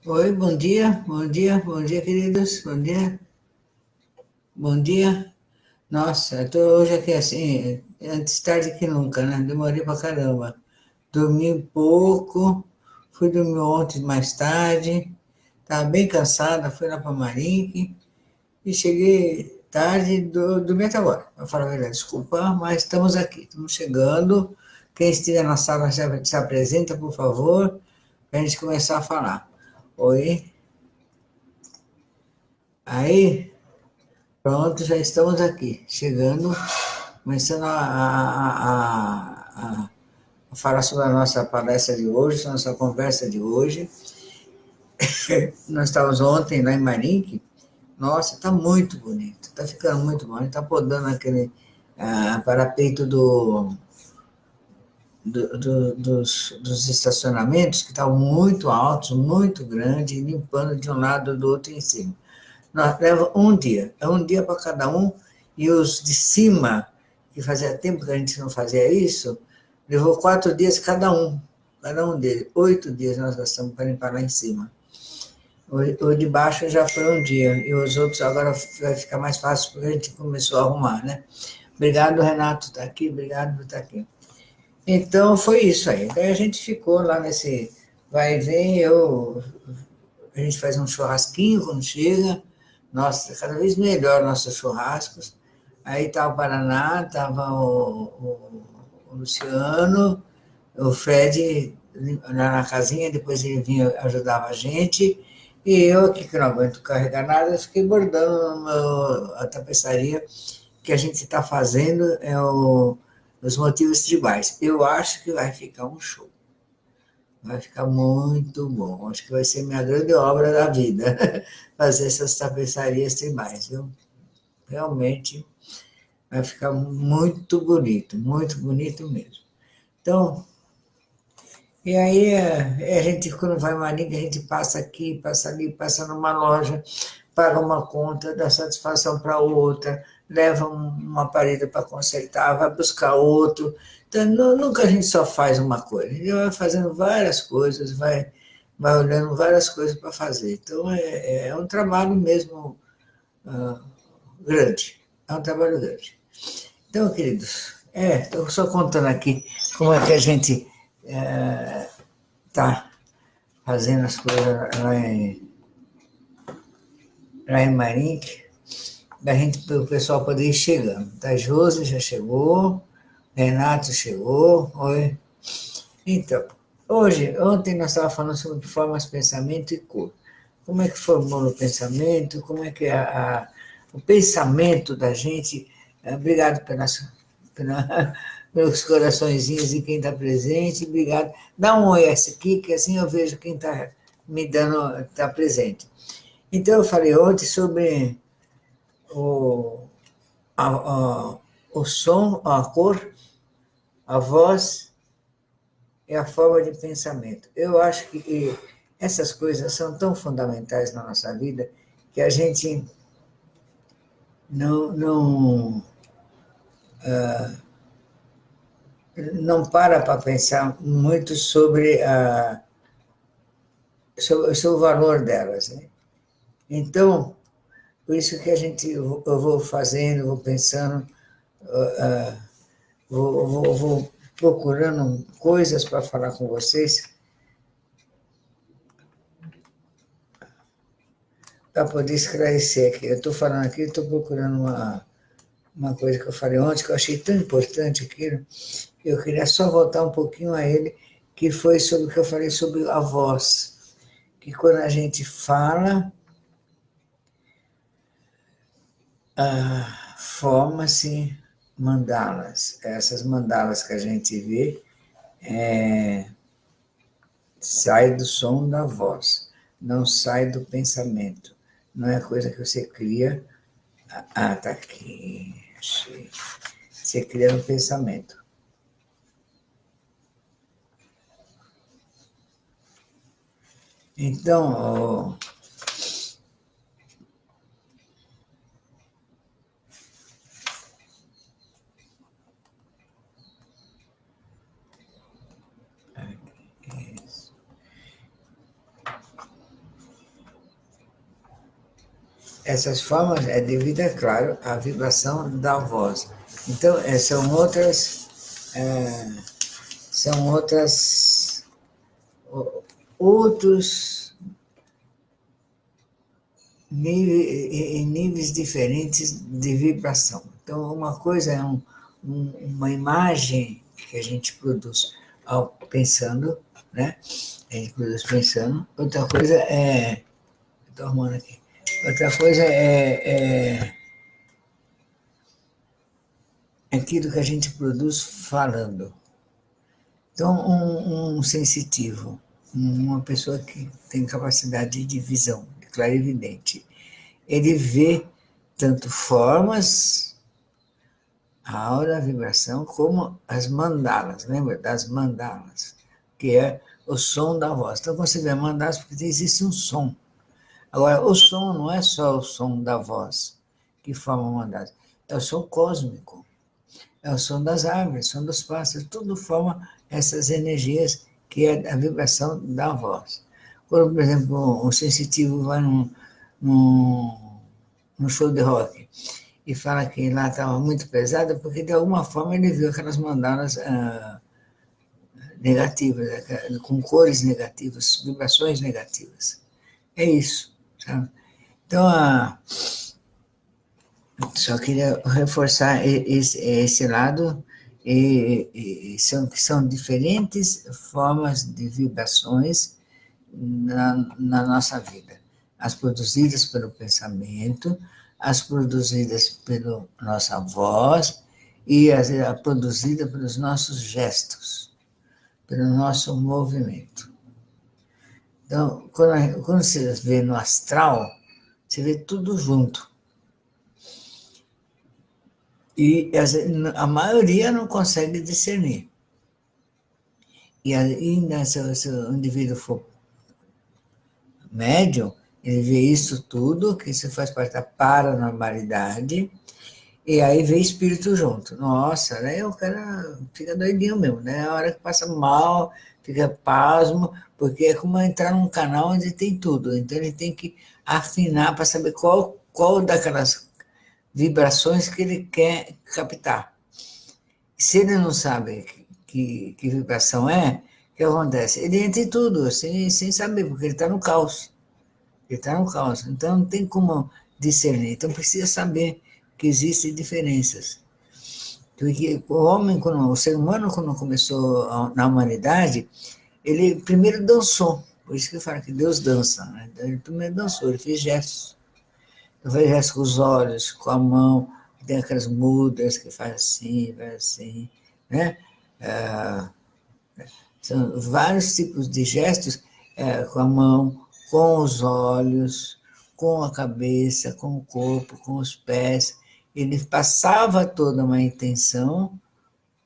Oi, bom dia, bom dia, bom dia, queridos, bom dia, bom dia. Nossa, eu tô hoje aqui assim, antes tarde que nunca, né? Demorei pra caramba. Dormi pouco, fui dormir ontem mais tarde, estava bem cansada, fui lá para Marique e cheguei tarde, dormi até agora, para falar a verdade. Desculpa, mas estamos aqui, estamos chegando. Quem estiver na sala se apresenta, por favor, para a gente começar a falar. Oi, aí. Pronto, já estamos aqui, chegando, começando a falar sobre a nossa palestra de hoje, nossa conversa de hoje. Nós estávamos ontem lá em Marinque, nossa, está muito bonito, está ficando muito bom, está podando aquele parapeito dos estacionamentos, que estavam muito altos, muito grandes, limpando de um lado e do outro em cima. Nós leva é um dia para cada um, e os de cima, que fazia tempo que a gente não fazia isso, levou 4 dias cada um deles. 8 dias nós gastamos para limpar lá em cima. O de baixo já foi um dia, e os outros agora vai ficar mais fácil porque a gente começou a arrumar, né? Obrigado, Renato, está aqui, obrigado por estar aqui. Então foi isso aí. Daí a gente ficou lá nesse vai e vem, a gente faz um churrasquinho quando chega. Nossa, cada vez melhor nossos churrascos. Aí estava o Paraná, estava o Luciano, o Fred lá na casinha, depois ele vinha, ajudava a gente. E eu aqui, que não aguento carregar nada, fiquei bordando a tapeçaria que a gente está fazendo, os motivos tribais. Eu acho que vai ficar um show. Vai ficar muito bom. Acho que vai ser minha grande obra da vida, fazer essas tapeçarias tribais, viu? Realmente vai ficar muito bonito mesmo. Então, e aí a gente, quando vai em Maringa, a gente passa aqui, passa ali, passa numa loja, paga uma conta, dá satisfação para outra, leva um aparelho para consertar, vai buscar outro. Então, nunca a gente só faz uma coisa, a gente vai fazendo várias coisas, vai olhando várias coisas para fazer. Então, é um trabalho mesmo grande, é um trabalho grande. Então, queridos, estou só contando aqui como é que a gente está fazendo as coisas lá em Marinque, da gente, para o pessoal poder ir chegando. Da Josi já chegou, Renato chegou, oi. Então, ontem nós estávamos falando sobre formas, pensamento e cor. Como é que formou o pensamento, como é que o pensamento da gente. Obrigado pelos coraçõezinhos de quem está presente, obrigado. Dá um oi aqui, que assim eu vejo quem está me dando, está presente. Então, eu falei ontem sobre o, a, a, o som, a cor, a voz e a forma de pensamento. Eu acho que essas coisas são tão fundamentais na nossa vida que a gente não, não para pensar muito sobre o valor delas. Né? Então, por isso que eu vou fazendo, vou pensando, vou procurando coisas para falar com vocês, para poder esclarecer aqui. Eu estou falando aqui, estou procurando uma coisa que eu falei ontem, que eu achei tão importante aquilo, eu queria só voltar um pouquinho a ele, que foi sobre o que eu falei sobre a voz. Que quando a gente fala, forma-se mandalas. Essas mandalas que a gente vê sai do som da voz, não sai do pensamento. Não é coisa que você cria. Tá aqui. Achei. Você cria no pensamento. Então, essas formas é devido, é claro, à vibração da voz. Então, são outros em níveis diferentes de vibração. Então, uma coisa é uma imagem que a gente produz pensando, né? A gente produz pensando. Outra coisa é. Estou arrumando aqui. Outra coisa é aquilo que a gente produz falando. Então, um sensitivo, uma pessoa que tem capacidade de visão, de clarividente, ele vê tanto formas, a aura, a vibração, como as mandalas, lembra das mandalas, que é o som da voz. Então, quando você vê mandalas, porque existe um som. Agora, o som não é só o som da voz que forma mandalas, é o som cósmico, é o som das árvores, o som dos pássaros, tudo forma essas energias que é a vibração da voz. Quando, por exemplo, um sensitivo vai num show de rock e fala que lá estava muito pesado, porque de alguma forma ele viu aquelas mandalas negativas, com cores negativas, vibrações negativas. É isso, sabe? Então, só queria reforçar esse lado, são diferentes formas de vibrações na nossa vida. As produzidas pelo pensamento, as produzidas pela nossa voz e as produzidas pelos nossos gestos, pelo nosso movimento. Então, quando você vê no astral, você vê tudo junto. E a maioria não consegue discernir. E ainda se o indivíduo for médium, ele vê isso tudo, que isso faz parte da paranormalidade, e aí vê espírito junto. Nossa, né? O cara fica doidinho mesmo, né? A hora que passa mal, fica pasmo, porque é como entrar num canal onde tem tudo. Então ele tem que afinar para saber qual daquelas vibrações que ele quer captar. Se ele não sabe que vibração é, o que acontece? Ele entra em tudo, sem saber, porque ele está no caos. Ele está no caos. Então não tem como discernir. Então precisa saber que existem diferenças. Porque o homem, o ser humano, quando começou na humanidade, ele primeiro dançou. Por isso que eu falo que Deus dança. Né? Então, ele primeiro dançou, ele fez gestos. Ele fez gestos com os olhos, com a mão, tem aquelas mudas que faz assim, né? Ah, são vários tipos de gestos com a mão, com os olhos, com a cabeça, com o corpo, com os pés. Ele passava toda uma intenção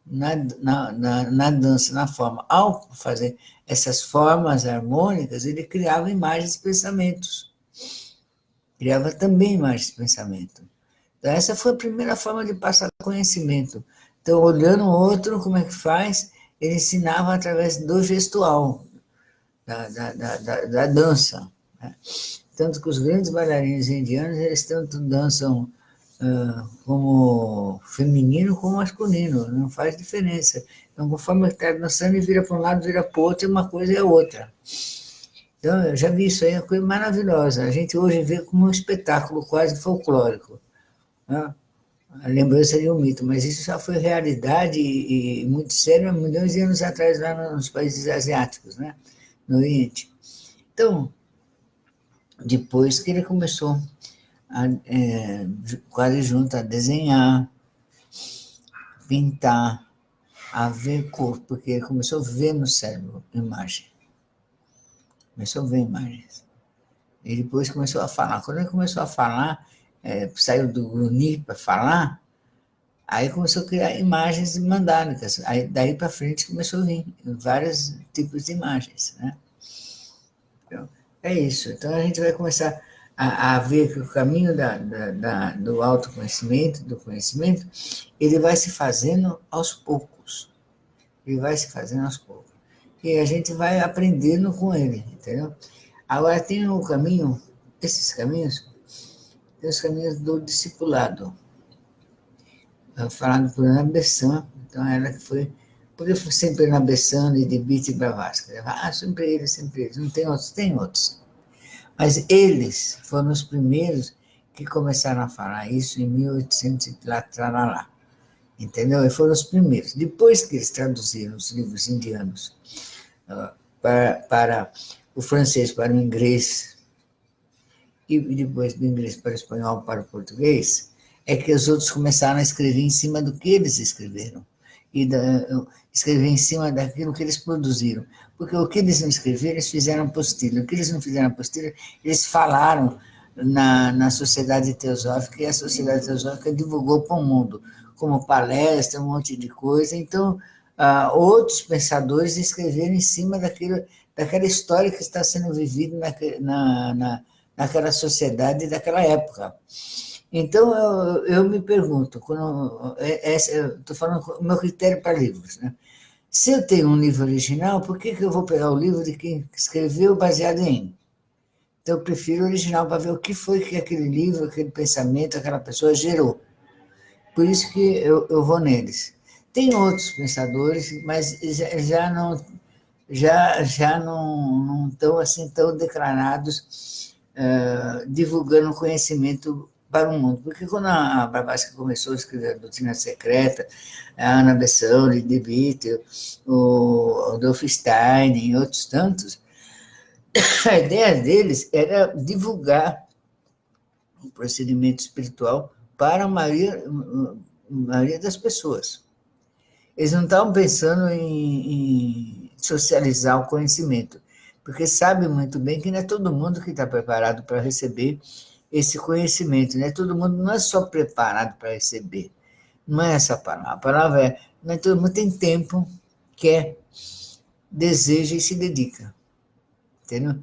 na dança, na forma. Ao fazer essas formas harmônicas, ele criava imagens e pensamentos. Criava também imagens e pensamentos. Então, essa foi a primeira forma de passar conhecimento. Então, olhando o outro, como é que faz, ele ensinava através do gestual, da dança. Né? Tanto que os grandes bailarinos indianos, eles tanto dançam como feminino como masculino, não faz diferença. Então, conforme ele está dançando, ele vira para um lado, vira para o outro, e uma coisa é outra. Então, eu já vi isso aí, é uma coisa maravilhosa. A gente hoje vê como um espetáculo quase folclórico. Né? A lembrança de um mito, mas isso já foi realidade e muito sério há milhões de anos atrás lá nos países asiáticos, né? No Oriente. Então, depois que ele começou quase junto a desenhar, pintar, a ver cor, porque ele começou a ver no cérebro imagem. Começou a ver imagens. E depois começou a falar. Quando ele começou a falar, saiu do grunir para falar, aí começou a criar imagens mandálicas. Aí daí para frente começou a vir vários tipos de imagens, né? Então, é isso. Então a gente vai começar a ver que o caminho do autoconhecimento, do conhecimento, ele vai se fazendo aos poucos. Ele vai se fazendo aos poucos. E a gente vai aprendendo com ele, entendeu? Agora tem um caminho, esses caminhos, tem os caminhos do discipulado, falado por Ana Bessan, então ela que foi, porque foi sempre Ana Bessan, Edebite e Blavatsky. Sempre eles, não tem outros, tem outros. Mas eles foram os primeiros que começaram a falar isso em 1800 e lá. Entendeu? E foram os primeiros. Depois que eles traduziram os livros indianos para o francês, para o inglês, e depois do inglês para o espanhol, para o português, é que os outros começaram a escrever em cima do que eles escreveram. E escrever em cima daquilo que eles produziram. Porque o que eles não escreveram, eles fizeram apostila. O que eles não fizeram apostila, eles falaram na Sociedade Teosófica, e a Sociedade Teosófica divulgou para o mundo, como palestra, um monte de coisa. Então, outros pensadores escreveram em cima daquela história que está sendo vivida naquela sociedade daquela época. Então, eu me pergunto, estou falando o meu critério para livros, né? Se eu tenho um livro original, por que eu vou pegar o livro de quem escreveu baseado em? Então, eu prefiro o original para ver o que foi que aquele livro, aquele pensamento, aquela pessoa gerou. Por isso que eu vou neles. Tem outros pensadores, mas já não estão assim tão declarados, divulgando conhecimento para o mundo. Porque quando a Blavatsky começou a escrever a Doutrina Secreta, a Ana Besson, de Witte, o Adolf Stein e outros tantos, a ideia deles era divulgar o procedimento espiritual para a maioria das pessoas. Eles não estavam pensando em socializar o conhecimento, porque sabem muito bem que não é todo mundo que está preparado para receber esse conhecimento, né? Todo mundo não é só preparado para receber, não é essa a palavra. A palavra é, não é todo mundo tem tempo, quer, deseja e se dedica, entendeu?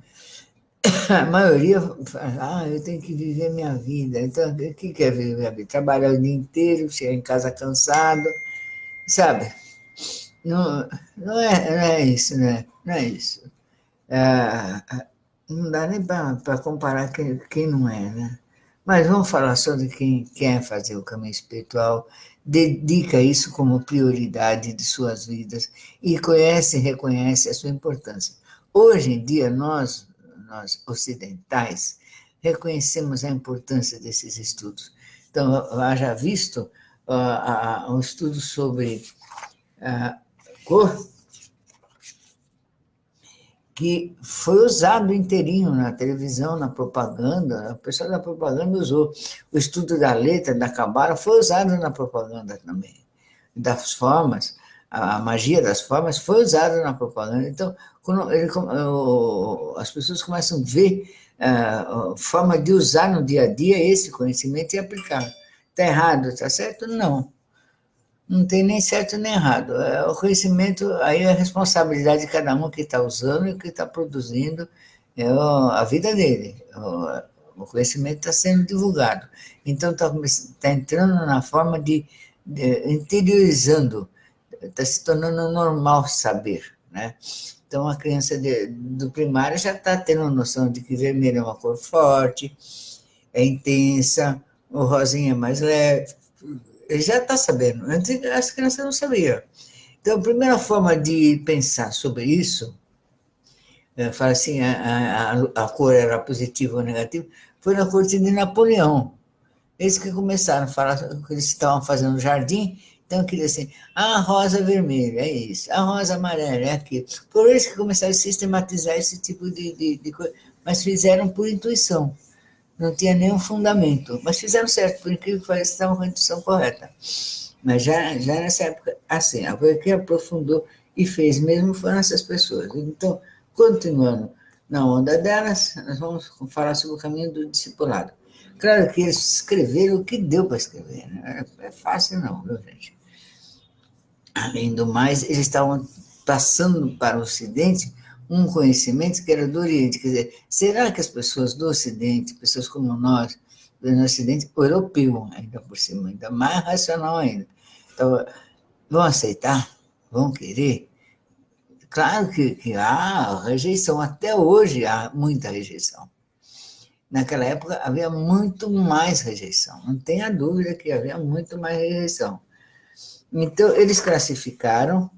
A maioria fala, eu tenho que viver minha vida. Então, o que quer viver minha vida? Trabalhar o dia inteiro, chegar em casa cansado, sabe? Não é isso, né? Não é isso. Não dá nem para comparar quem não é, né? Mas vamos falar sobre quem quer fazer o caminho espiritual, dedica isso como prioridade de suas vidas e conhece e reconhece a sua importância. Hoje em dia, nós ocidentais, reconhecemos a importância desses estudos. Então, haja visto um estudo sobre cor, que foi usado inteirinho na televisão, na propaganda, a pessoa da propaganda usou. O estudo da letra, da cabala, foi usado na propaganda também. Das formas, a magia das formas foi usada na propaganda. Então, quando as pessoas começam a ver a forma de usar no dia a dia esse conhecimento e aplicar. Está errado, está certo? Não. Não tem nem certo nem errado. O conhecimento, aí é a responsabilidade de cada um que está usando e que está produzindo a vida dele. O conhecimento está sendo divulgado. Então, está entrando na forma de interiorizando, está se tornando normal saber, né? Então, a criança do primário já está tendo noção de que vermelho é uma cor forte, é intensa, o rosinha é mais leve, ele já está sabendo. Antes as crianças não sabiam. Então, a primeira forma de pensar sobre isso, fala assim, a cor era positiva ou negativa, foi na corte de Napoleão. Eles que começaram a falar que eles estavam fazendo no jardim, então queria assim, a rosa vermelha, é isso, a rosa amarela, é aquilo. Por eles que começaram a sistematizar esse tipo de coisa, mas fizeram por intuição. Não tinha nenhum fundamento, mas fizeram certo, por incrível que pareça, estavam com a intuição correta. Mas já nessa época, assim, a coisa que aprofundou e fez mesmo foram essas pessoas. Então, continuando na onda delas, nós vamos falar sobre o caminho do discipulado. Claro que eles escreveram o que deu para escrever, né? É fácil não, viu, gente? Além do mais, eles estavam passando para o Ocidente um conhecimento que era do Oriente. Quer dizer, será que as pessoas do Ocidente, pessoas como nós, do Ocidente, europeu ainda por cima, ainda mais racional ainda, então, vão aceitar? Vão querer? Claro que há rejeição, até hoje há muita rejeição. naquela época havia muito mais rejeição, não tenha dúvida que havia muito mais rejeição. Então, eles classificaram,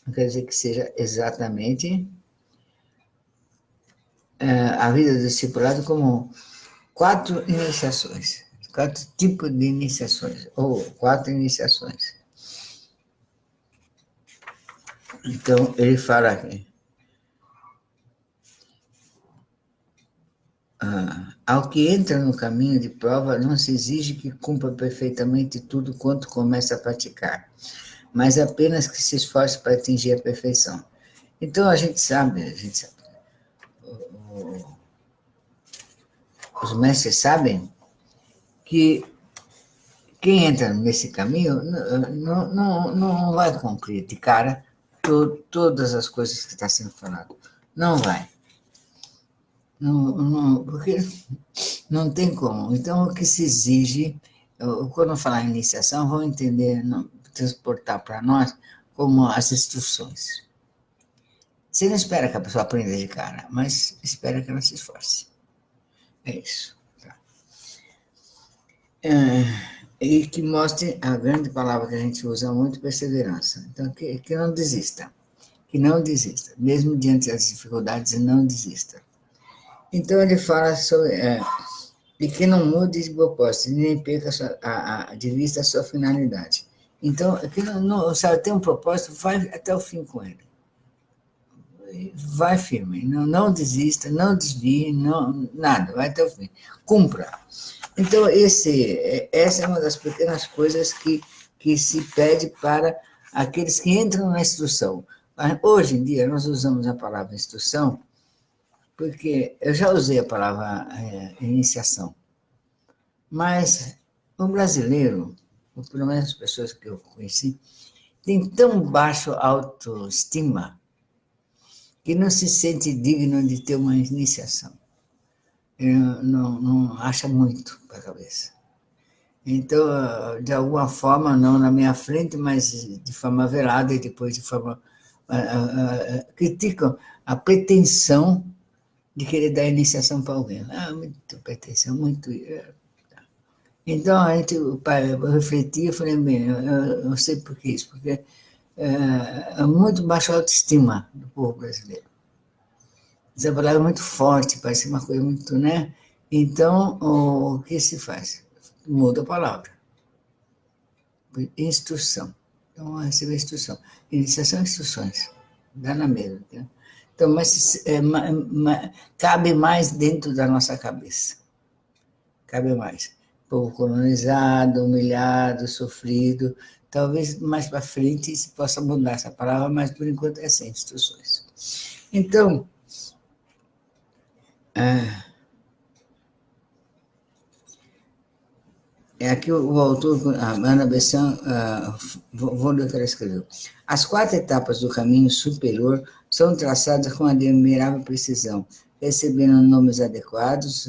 não quer dizer que seja exatamente, a vida do discipulado como 4 iniciações, 4 tipos de iniciações, ou 4 iniciações. Então, ele fala aqui, ao que entra no caminho de prova, não se exige que cumpra perfeitamente tudo quanto começa a praticar, mas apenas que se esforce para atingir a perfeição. Então, a gente sabe, os mestres sabem que quem entra nesse caminho não vai cumprir de cara todas as coisas que está sendo falado. Não vai. Porque não tem como. Então, o que se exige, quando eu falar em iniciação, vão entender, transportar para nós como as instruções. Você não espera que a pessoa aprenda de cara, mas espera que ela se esforce. É isso. Tá. E que mostre a grande palavra que a gente usa muito, perseverança. Então, que não desista. Que não desista. Mesmo diante das dificuldades, não desista. Então, ele fala sobre... e que não mude de propósito, nem perca de vista a sua finalidade. Então, que sabe, tem um propósito, vai até o fim com ele. Vai firme, não desista, não desvie, nada, vai até o fim. Cumpra. Então, essa é uma das pequenas coisas que se pede para aqueles que entram na instrução. Hoje em dia, nós usamos a palavra instrução, porque eu já usei a palavra iniciação, mas o brasileiro, ou pelo menos as pessoas que eu conheci, tem tão baixo autoestima que não se sente digno de ter uma iniciação. Ele não acha muito para a cabeça. Então, de alguma forma, não na minha frente, mas de forma velada e depois de forma... criticam a pretensão de querer dar iniciação para alguém. Muito pretensão, muito... Então, eu refleti e falei, bem, eu sei por que isso, porque é muito baixa autoestima do povo brasileiro. Essa palavra é muito forte, parece uma coisa muito, né? Então, o que se faz? Muda a palavra. Instrução. Então, receber instrução. Iniciação e instruções. Dá na mesma. Né? Então, mas cabe mais dentro da nossa cabeça. Cabe mais. Povo colonizado, humilhado, sofrido. Talvez mais para frente se possa mudar essa palavra, mas por enquanto é sem instruções. Então, aqui o autor, a Ana Bessan, vou ler o que ela escreveu. As 4 etapas do caminho superior são traçadas com admirável precisão, recebendo nomes adequados,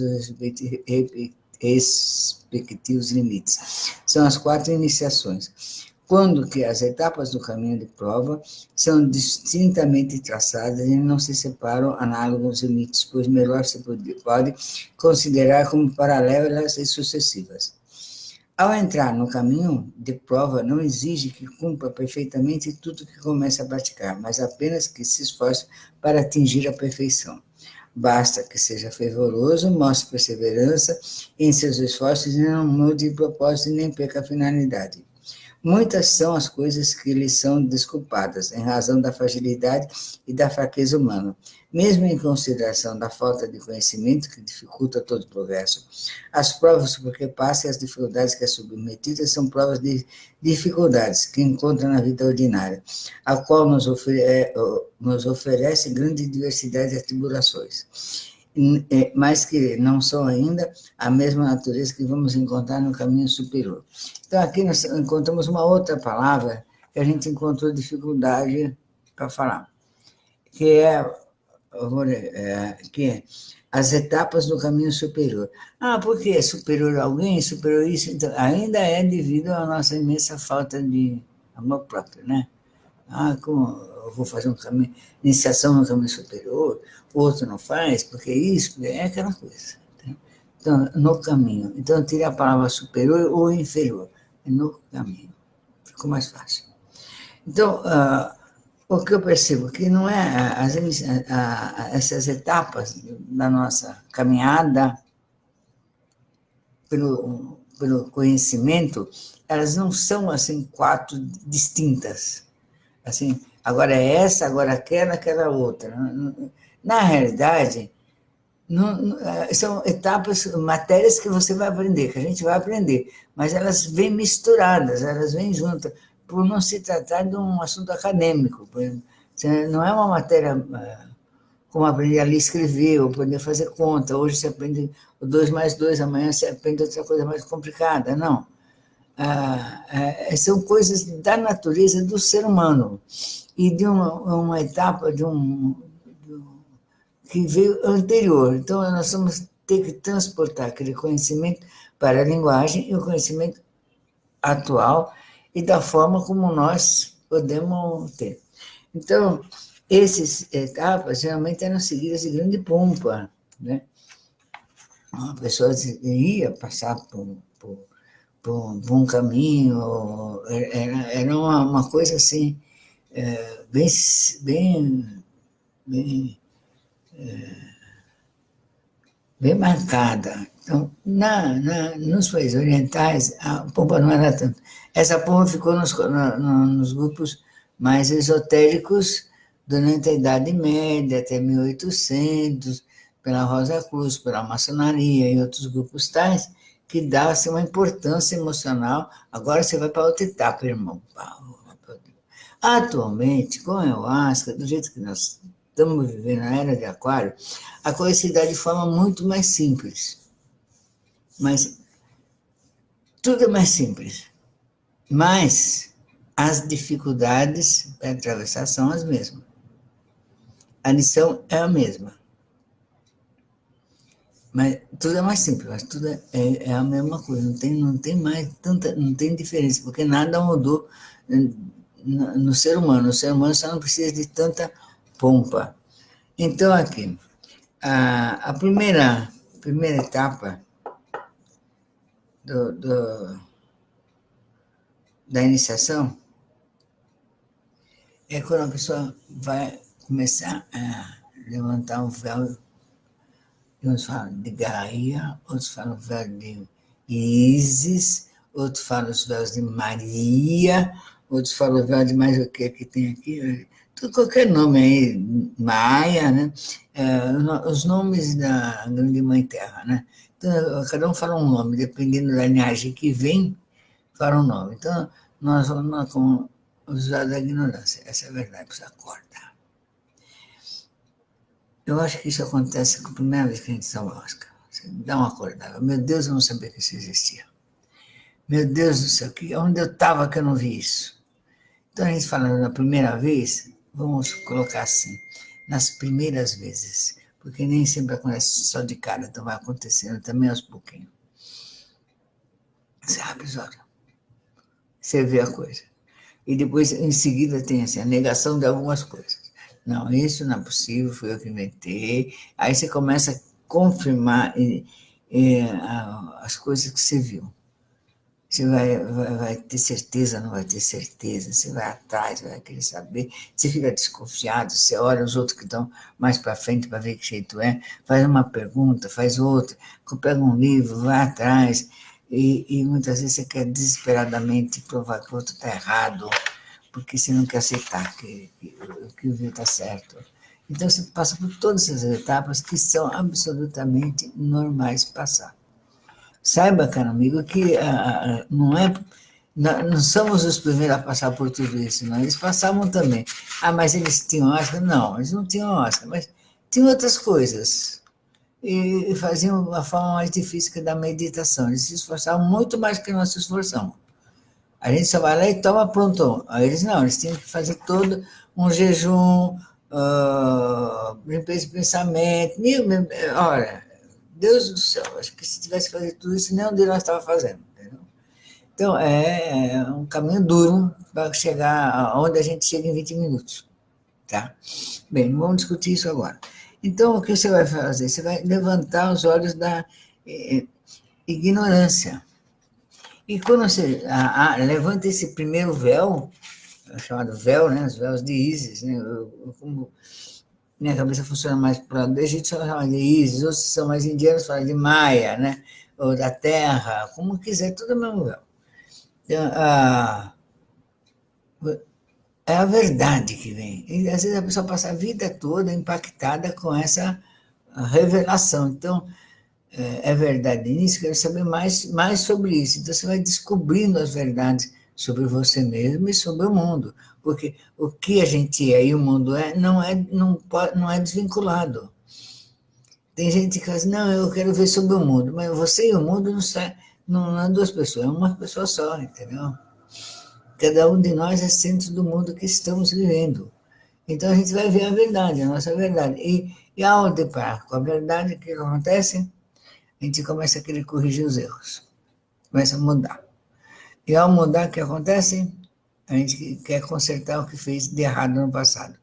respectivos limites. São as 4 iniciações. Quando que as etapas do caminho de prova são distintamente traçadas e não se separam análogos limites, pois melhor se pode considerar como paralelas e sucessivas. Ao entrar no caminho de prova, não exige que cumpra perfeitamente tudo que começa a praticar, mas apenas que se esforce para atingir a perfeição. Basta que seja fervoroso, mostre perseverança em seus esforços e não mude de propósito nem perca a finalidade. Muitas são as coisas que lhe são desculpadas, em razão da fragilidade e da fraqueza humana, mesmo em consideração da falta de conhecimento que dificulta todo o progresso. As provas por que passa e as dificuldades que é submetida são provas de dificuldades que encontra na vida ordinária, a qual nos oferece grande diversidade de atribulações, mas que não são ainda a mesma natureza que vamos encontrar no caminho superior. Então, aqui nós encontramos uma outra palavra que a gente encontrou dificuldade para falar, que que as etapas do caminho superior. Por que é superior a alguém, superior a isso? Então, ainda é devido à nossa imensa falta de amor próprio, né? eu vou fazer um caminho, iniciação no caminho superior, o outro não faz, porque isso, porque é aquela coisa. Tá? Então, no caminho. Então, eu tirei a palavra superior ou inferior. É no caminho. Ficou mais fácil. Então, o que eu percebo que não é essas etapas da nossa caminhada pelo conhecimento, elas não são assim quatro distintas. Assim, agora é essa, agora aquela outra. Na realidade, são etapas, matérias que você vai aprender, que a gente vai aprender, mas elas vêm misturadas, elas vêm juntas, por não se tratar de um assunto acadêmico. Não é uma matéria como aprender a ler e escrever, ou aprender a fazer conta. Hoje você aprende o 2 mais 2, amanhã você aprende outra coisa mais complicada. Não. São coisas da natureza do ser humano e de uma etapa que veio anterior. Então, nós vamos ter que transportar aquele conhecimento para a linguagem e o conhecimento atual e da forma como nós podemos ter. Então, essas etapas geralmente eram seguidas de grande pompa, né? A pessoa ia passar por um caminho, era uma coisa assim, bem, bem, bem, bem marcada. Então, nos países orientais, a pompa não era tanto. Essa pompa ficou nos grupos mais esotéricos durante a Idade Média, até 1800, pela Rosa Cruz, pela maçonaria e outros grupos tais, que dava-se uma importância emocional. Agora você vai para outra etapa, irmão. Atualmente, com a ayahuasca, do jeito que nós estamos vivendo na era de Aquário, a coisa se dá de forma muito mais simples. Mas tudo é mais simples. Mas as dificuldades para atravessar são as mesmas. A lição é a mesma. Mas tudo é mais simples, mas tudo é a mesma coisa, não tem mais tanta, não tem diferença, porque nada mudou no ser humano. O ser humano só não precisa de tanta pompa. Então, aqui, a primeira etapa da iniciação é quando a pessoa vai começar a levantar um véu. Uns falam de Gaia, outros falam o véu de Ísis, outros falam os véus de Maria, outros falam o véu de mais o que tem aqui, tudo, qualquer nome aí, Maia, né? Os nomes da Grande Mãe Terra, né? Então, cada um fala um nome, dependendo da linhagem que vem, fala um nome. Então, nós vamos com os véus da ignorância, essa é a verdade, precisa acordar. Eu acho que isso acontece com a primeira vez que a gente toma ayahuasca. Você dá uma acordada. Meu Deus, eu não sabia que isso existia. Meu Deus do céu, onde eu estava que eu não vi isso? Então a gente fala na primeira vez, vamos colocar assim, nas primeiras vezes, porque nem sempre acontece só de cara, então vai acontecendo também aos pouquinhos. Você abre os olhos, você vê a coisa. E depois, em seguida, tem assim, a negação de algumas coisas. Não, isso não é possível, fui eu que inventei. Aí você começa a confirmar as coisas que você viu. Você vai ter certeza, não vai ter certeza, você vai atrás, vai querer saber, você fica desconfiado, você olha os outros que estão mais para frente para ver que jeito é, faz uma pergunta, faz outra, pega um livro, vai atrás, e muitas vezes você quer desesperadamente provar que o outro está errado, porque você não quer aceitar que o viu está certo. Então você passa por todas essas etapas que são absolutamente normais passar. Saiba, caro amigo, que não somos os primeiros a passar por tudo isso, não. Eles passavam também. Mas eles tinham ayahuasca? Não, eles não tinham ayahuasca, mas tinham outras coisas. E faziam a forma mais difícil que da meditação. Eles se esforçavam muito mais que nós se esforçamos. A gente só vai lá e toma pronto. Eles não, eles tinham que fazer todo um jejum, limpeza de pensamento. Olha, Deus do céu, acho que se tivesse que fazer tudo isso, nenhum de nós estava fazendo. Entendeu? Então, é um caminho duro para chegar aonde a gente chega em 20 minutos. tá? Bem, não vamos discutir isso agora. Então, o que você vai fazer? Você vai levantar os olhos da ignorância. E quando você levanta esse primeiro véu, chamado véu, né? Os véus de Ísis, né? Como minha cabeça funciona mais para o lado do Egito, só chama de Ísis, outros são mais indianos, falam de Maia, né? Ou da Terra, como quiser, tudo é o mesmo véu. Então, é a verdade que vem. E às vezes a pessoa passa a vida toda impactada com essa revelação. Então, é verdade nisso, quero saber mais sobre isso. Então, você vai descobrindo as verdades sobre você mesmo e sobre o mundo. Porque o que a gente é e o mundo não é desvinculado. Tem gente que fala assim, não, eu quero ver sobre o mundo, mas você e o mundo não é duas pessoas, é uma pessoa só, entendeu? Cada um de nós é centro do mundo que estamos vivendo. Então a gente vai ver a verdade, a nossa verdade. E ao deparar com a verdade, o que acontece? A gente começa a querer corrigir os erros, começa a mudar. E ao mudar, o que acontece? A gente quer consertar o que fez de errado no passado.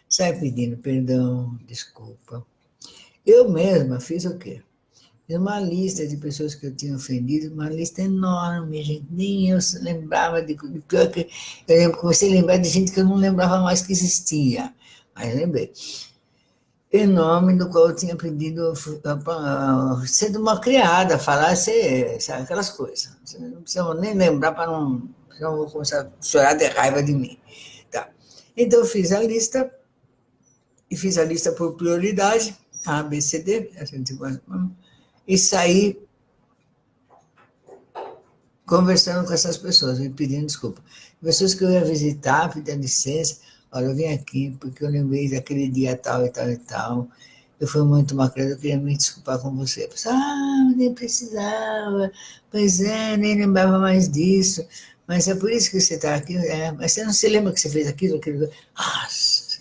Sai pedindo perdão, desculpa. Eu mesma fiz o quê? Fiz uma lista de pessoas que eu tinha ofendido, uma lista enorme, gente. Nem eu lembrava de pior que comecei a lembrar de gente que eu não lembrava mais que existia. Mas lembrei. Enorme, do qual eu tinha pedido sendo uma criada, falar sabe, aquelas coisas. Não precisa nem lembrar para não. Senão eu vou começar a chorar de raiva de mim. Tá. Então eu fiz a lista, e fiz a lista por prioridade, A, B, C, D, e saí conversando com essas pessoas, me pedindo desculpa. Pessoas que eu ia visitar, pedindo licença, olha, eu vim aqui porque eu lembrei daquele dia tal e tal e tal, eu fui muito macrado, eu queria me desculpar com você. Eu pensei, nem precisava, pois é, nem lembrava mais disso, mas é por isso que você está aqui, mas você não se lembra que você fez aquilo, aquilo,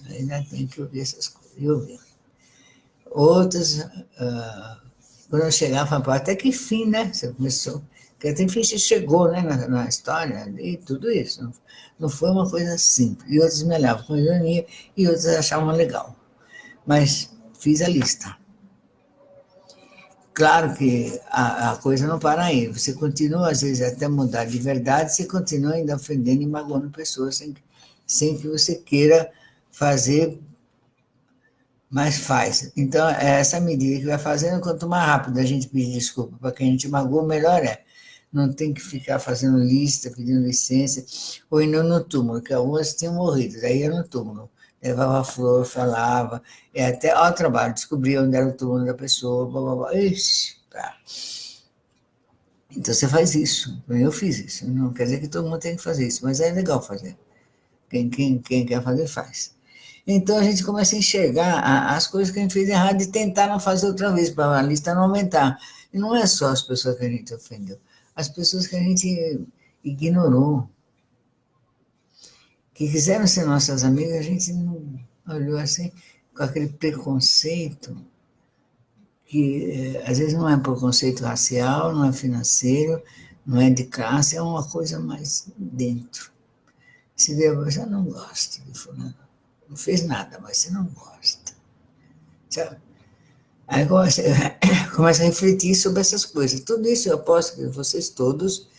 ainda tem que ouvir essas coisas, e ouvir. Outras, quando eu chegava, falava, até que fim, né, você começou, porque até enfim você chegou, né, na história, e tudo isso, não foi uma coisa simples, e outros me olhavam com ironia, e outros achavam legal, mas fiz a lista. Claro que a coisa não para aí, você continua, às vezes, até mudar de verdade, você continua ainda ofendendo e magoando pessoas sem que você queira fazer, mas faz. Então, é essa medida que vai fazendo, quanto mais rápido a gente pedir desculpa para quem a gente magoou, melhor é. Não tem que ficar fazendo lista, pedindo licença, ou indo no túmulo, que algumas tinham morrido, daí ia no túmulo. Levava flor, falava, e até ao trabalho, descobria onde era o túmulo da pessoa, blá, blá, blá. Ixi, tá. Então você faz isso, eu fiz isso, não quer dizer que todo mundo tem que fazer isso, mas é legal fazer. Quem quer fazer, faz. Então a gente começa a enxergar as coisas que a gente fez errado e tentar não fazer outra vez, para a lista não aumentar. E não é só as pessoas que a gente ofendeu, as pessoas que a gente ignorou, que quiseram ser nossas amigas, a gente não olhou assim com aquele preconceito, que às vezes não é preconceito racial, não é financeiro, não é de classe, é uma coisa mais dentro. Se vê, você não gosta de fulano, não fez nada, mas você não gosta. Sabe? Aí começa a refletir sobre essas coisas. Tudo isso eu aposto que vocês todos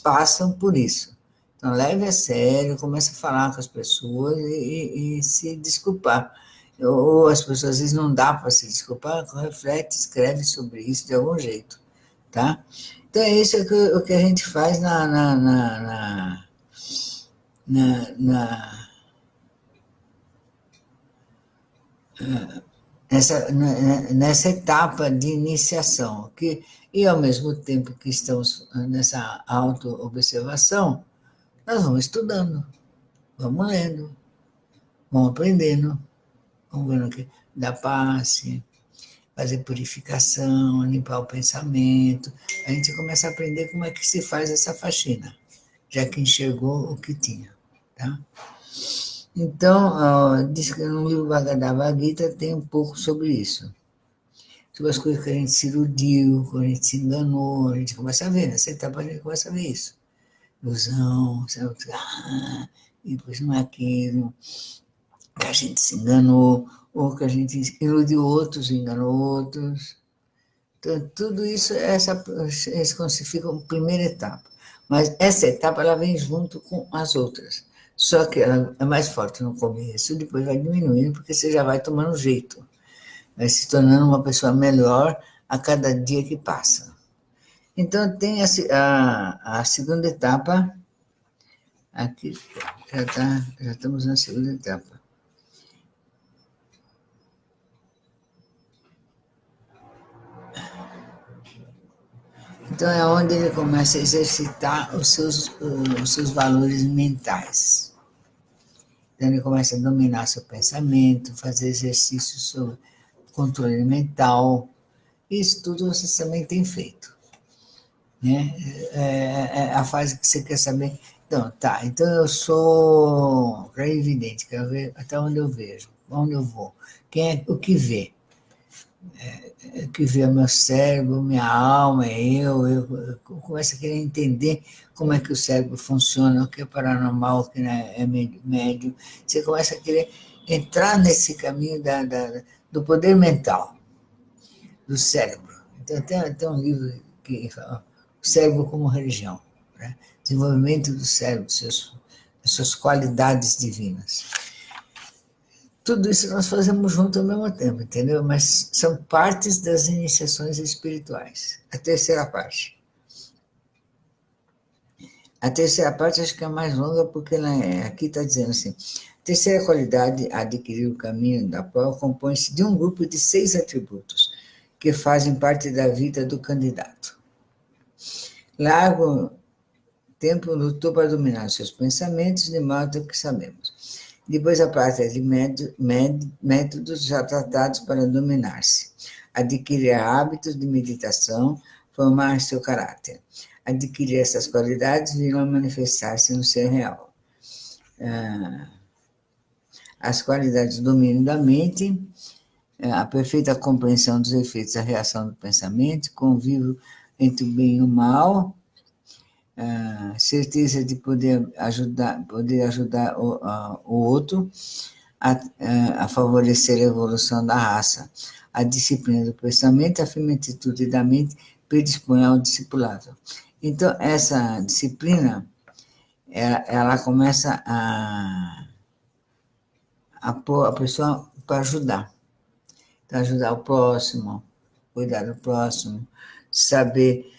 passam por isso. Então, leve a sério, comece a falar com as pessoas e se desculpar. Ou as pessoas, às vezes, não dá para se desculpar, reflete, escreve sobre isso de algum jeito, tá? Então, é isso o que a gente faz nessa etapa de iniciação, e ao mesmo tempo que estamos nessa auto-observação, nós vamos estudando, vamos lendo, vamos aprendendo, vamos vendo que dá passe, fazer purificação, limpar o pensamento, a gente começa a aprender como é que se faz essa faxina, já que enxergou o que tinha, tá? Então, diz que no livro Bhagavad Gita tem um pouco sobre isso. Sobre as coisas que a gente se iludiu, que a gente se enganou, a gente começa a ver, nessa etapa a gente começa a ver isso. Ilusão, sabe? E depois não é aquilo. que a gente se enganou, ou que a gente iludiu outros, enganou outros. Então, tudo isso, esse fica a primeira etapa. Mas essa etapa ela vem junto com as outras. Só que ela é mais forte no começo, depois vai diminuindo, porque você já vai tomando jeito. Vai se tornando uma pessoa melhor a cada dia que passa. Então, tem a segunda etapa. Aqui já estamos na segunda etapa. Então, é onde ele começa a exercitar os seus valores mentais. Então, ele começa a dominar seu pensamento, fazer exercícios sobre controle mental. Isso tudo você também tem feito. Né? É a fase que você quer saber. Então, tá, então eu sou clarividente, quero ver até onde eu vejo, onde eu vou. Quem é o que vê? Que vê o meu cérebro, minha alma, eu começo a querer entender como é que o cérebro funciona, o que é paranormal, o que é médio. Você começa a querer entrar nesse caminho do poder mental, do cérebro. Então, tem um livro que fala O Cérebro como Religião, né? Desenvolvimento do cérebro, as suas qualidades divinas. Tudo isso nós fazemos junto ao mesmo tempo, entendeu? Mas são partes das iniciações espirituais. A terceira parte. A terceira parte acho que é mais longa porque aqui está dizendo assim, a terceira qualidade a adquirir o caminho da prova compõe-se de um grupo de 6 atributos que fazem parte da vida do candidato. Largo tempo lutou para dominar seus pensamentos, de modo que sabemos. Depois a prática de métodos já tratados para dominar-se. Adquirir hábitos de meditação, formar seu caráter. Adquirir essas qualidades virão manifestar-se no ser real. As qualidades do domínio da mente, a perfeita compreensão dos efeitos da reação do pensamento, convívio entre o bem e o mal, certeza de poder ajudar o outro a favorecer a evolução da raça. A disciplina do pensamento, a firme atitude da mente predispõe ao discipulado. Então, essa disciplina, ela começa a pôr a pessoa para ajudar. Então, ajudar o próximo, cuidar do próximo, saber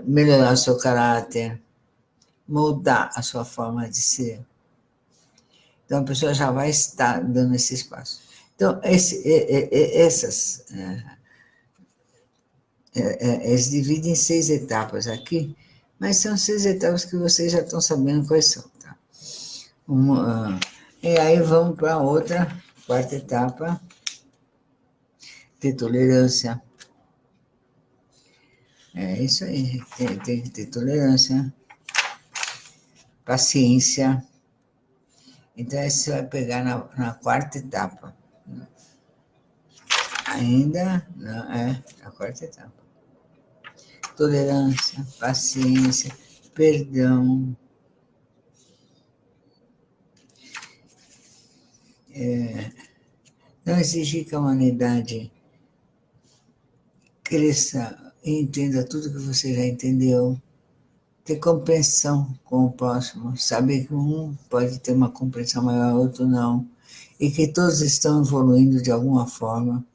melhorar o seu caráter, moldar a sua forma de ser. Então, a pessoa já vai estar dando esse espaço. Então, eles dividem em 6 etapas aqui, mas são 6 etapas que vocês já estão sabendo quais são. Tá? E aí vamos para a outra, quarta etapa, ter tolerância. É isso aí, tem que ter tolerância, paciência. Então, aí você vai pegar na quarta etapa. Ainda não é a quarta etapa. Tolerância, paciência, perdão. Não exigir que a humanidade cresça e entenda tudo que você já entendeu. Ter compreensão com o próximo, saber que um pode ter uma compreensão maior, outro não, e que todos estão evoluindo de alguma forma.